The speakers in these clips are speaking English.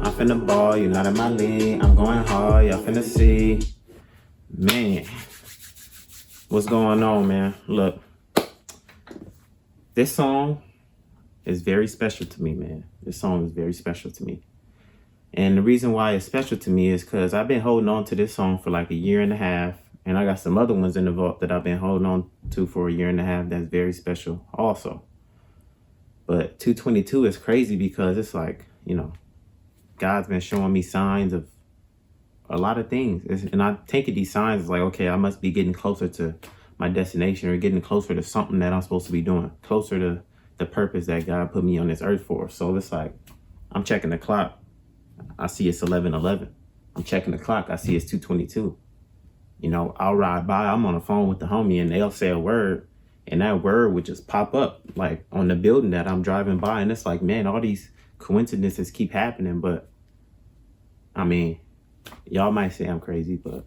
I'm finna ball, you're not in my league. I'm going hard, y'all finna see. Man, what's going on, man? Look, this song is very special to me, man. This song is very special to me. And the reason why it's special to me is because I've been holding on to this song for like a year and a half. And I got some other ones in the vault that I've been holding on to for a year and a half that's very special also. But 222 is crazy because it's like, God's been showing me signs of a lot of things. And I take it these signs as like, okay, I must be getting closer to my destination or getting closer to something that I'm supposed to be doing, closer to the purpose that God put me on this earth for. So it's like, I'm checking the clock. I see it's 11:11. I'm checking the clock. I see it's 2:22. I'll ride by. I'm on the phone with the homie and they'll say a word and that word would just pop up like on the building that I'm driving by. And it's like, man, all these coincidences keep happening. But I mean, y'all might say I'm crazy, but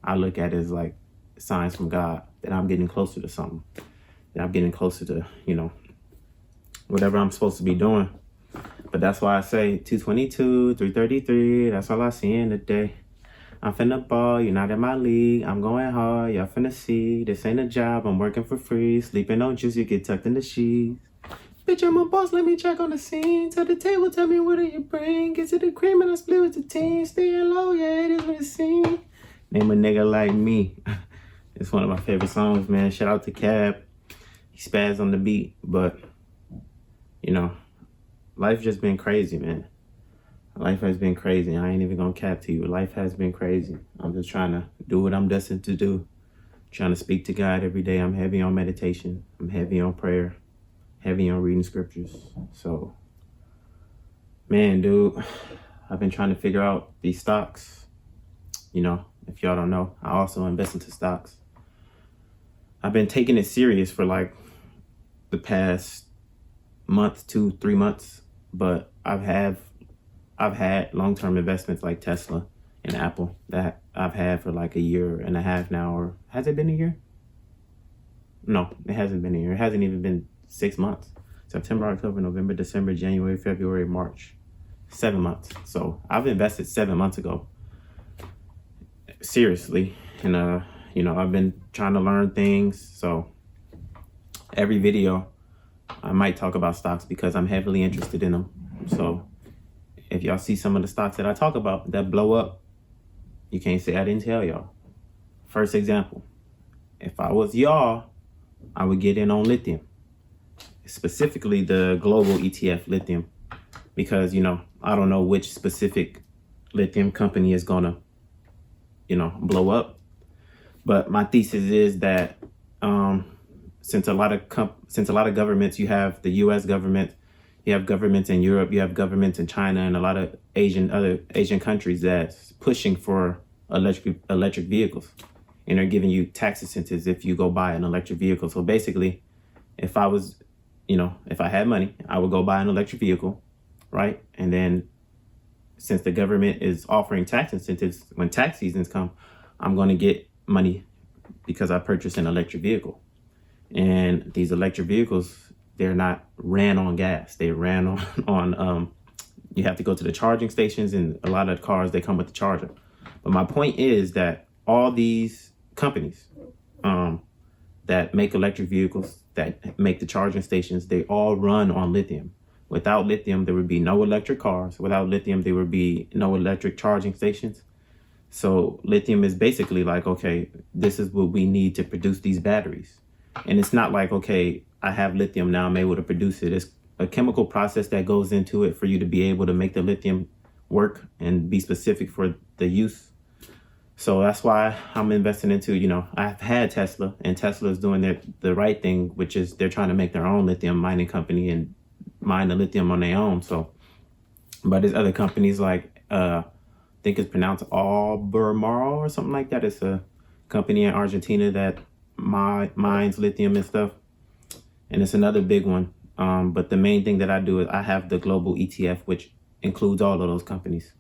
I look at it as like signs from God that I'm getting closer to something, that I'm getting closer to, whatever I'm supposed to be doing. But that's why I say 222, 333, that's all I see in the day. I'm finna ball, you're not in my league. I'm going hard, y'all finna see. This ain't a job, I'm working for free. Sleeping on juice, you get tucked in the sheets. Bitch, I'm a boss, let me check on the scene. Tell the table, tell me what do you bring. Get to the cream and I split with the team. Staying low, yeah, it is what it seems. Name a nigga like me. It's one of my favorite songs, man. Shout out to Cab. He spaz on the beat, but, life just been crazy, man. Life has been crazy. I ain't even gonna cap to you. Life has been crazy. I'm just trying to do what I'm destined to do. Trying to speak to God every day. I'm heavy on meditation. I'm heavy on prayer. Heavy on reading scriptures. So, man, dude, I've been trying to figure out these stocks. If y'all don't know, I also invest into stocks. I've been taking it serious for like the past month, 2-3 months, but I've had long-term investments like Tesla and Apple that I've had for like a year and a half now. Or has it been a year? No, it hasn't been a year. It hasn't even been 6 months. September, October, November, December, January, February, March. 7 months. So I've invested 7 months ago. Seriously. And I've been trying to learn things. So every video I might talk about stocks because I'm heavily interested in them. So if y'all see some of the stocks that I talk about that blow up, you can't say I didn't tell y'all. First example, if I was y'all, I would get in on lithium, specifically the global ETF lithium, because, I don't know which specific lithium company is gonna, blow up. But my thesis is that since a lot of governments, you have the U.S. government, you have governments in Europe, you have governments in China, and a lot of other Asian countries that's pushing for electric vehicles, and they're giving you tax incentives if you go buy an electric vehicle. So basically, if I was, if I had money, I would go buy an electric vehicle, right? And then since the government is offering tax incentives when tax seasons come, I'm going to get money because I purchased an electric vehicle. And these electric vehicles, they're not ran on gas. They ran on you have to go to the charging stations, and a lot of cars, they come with the charger. But my point is that all these companies that make electric vehicles, that make the charging stations, they all run on lithium. Without lithium, there would be no electric cars. Without lithium, there would be no electric charging stations. So lithium is basically like, okay, this is what we need to produce these batteries. And it's not like, okay, I have lithium now, I'm able to produce it. It's a chemical process that goes into it for you to be able to make the lithium work and be specific for the use. So that's why I'm investing into, I've had Tesla, and Tesla is doing the right thing, which is they're trying to make their own lithium mining company and mine the lithium on their own. So, but there's other companies like, I think it's pronounced Albemarle or something like that. It's a company in Argentina that mines lithium and stuff. And it's another big one. But the main thing that I do is I have the global ETF, which includes all of those companies.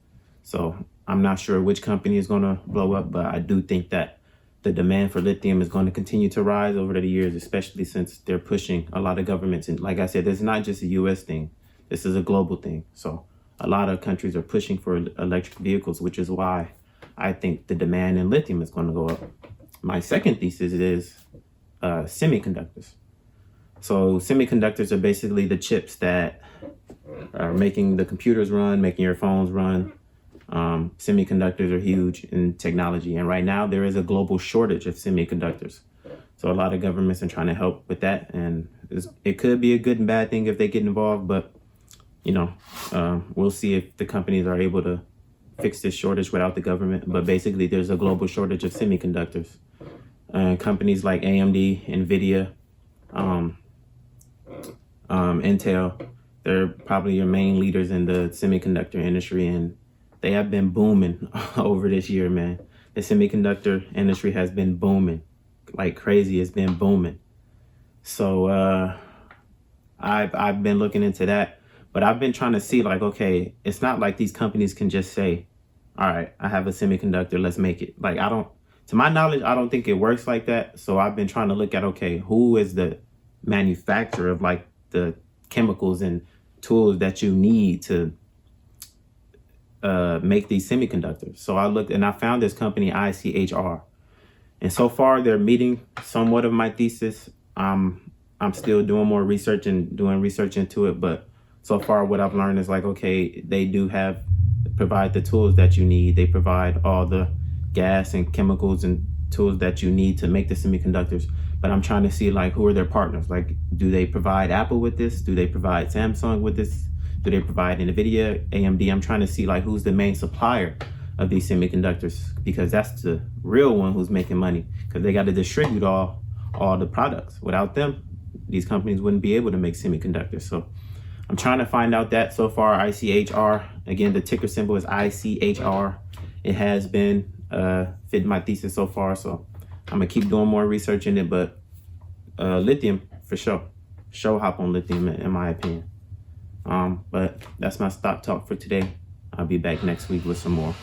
So I'm not sure which company is going to blow up, but I do think that the demand for lithium is going to continue to rise over the years, especially since they're pushing a lot of governments. And like I said, this is not just a U.S. thing. This is a global thing. So a lot of countries are pushing for electric vehicles, which is why I think the demand in lithium is going to go up. My second thesis is semiconductors. So semiconductors are basically the chips that are making the computers run, making your phones run. Semiconductors are huge in technology. And right now there is a global shortage of semiconductors. So a lot of governments are trying to help with that. And it could be a good and bad thing if they get involved. But, we'll see if the companies are able to fix this shortage without the government. But basically there's a global shortage of semiconductors. Companies like AMD, NVIDIA, Intel, they're probably your main leaders in the semiconductor industry, and they have been booming over this year, man. The semiconductor industry has been booming like crazy. It's been booming. So I've been looking into that, but I've been trying to see like, okay, it's not like these companies can just say, all right, I have a semiconductor, let's make it. Like, to my knowledge, I don't think it works like that. So I've been trying to look at, okay, who is the manufacturer of like the chemicals and tools that you need to make these semiconductors. So I looked and I found this company, ICHR. And so far they're meeting somewhat of my thesis. I'm still doing more research and doing research into it. But so far what I've learned is like, okay, they do provide the tools that you need. They provide all the gas and chemicals and tools that you need to make the semiconductors. But I'm trying to see like, who are their partners? Like, do they provide Apple with this? Do they provide Samsung with this? Do they provide NVIDIA, AMD? I'm trying to see like, who's the main supplier of these semiconductors, because that's the real one who's making money, because they got to distribute all the products. Without them, these companies wouldn't be able to make semiconductors. So I'm trying to find out that. So far, ICHR, again, the ticker symbol is ICHR. It has been fitting my thesis so far. So I'm gonna keep doing more research in it, but lithium for sure. Hop on lithium in my opinion. But that's my stock talk for today. I'll be back next week with some more.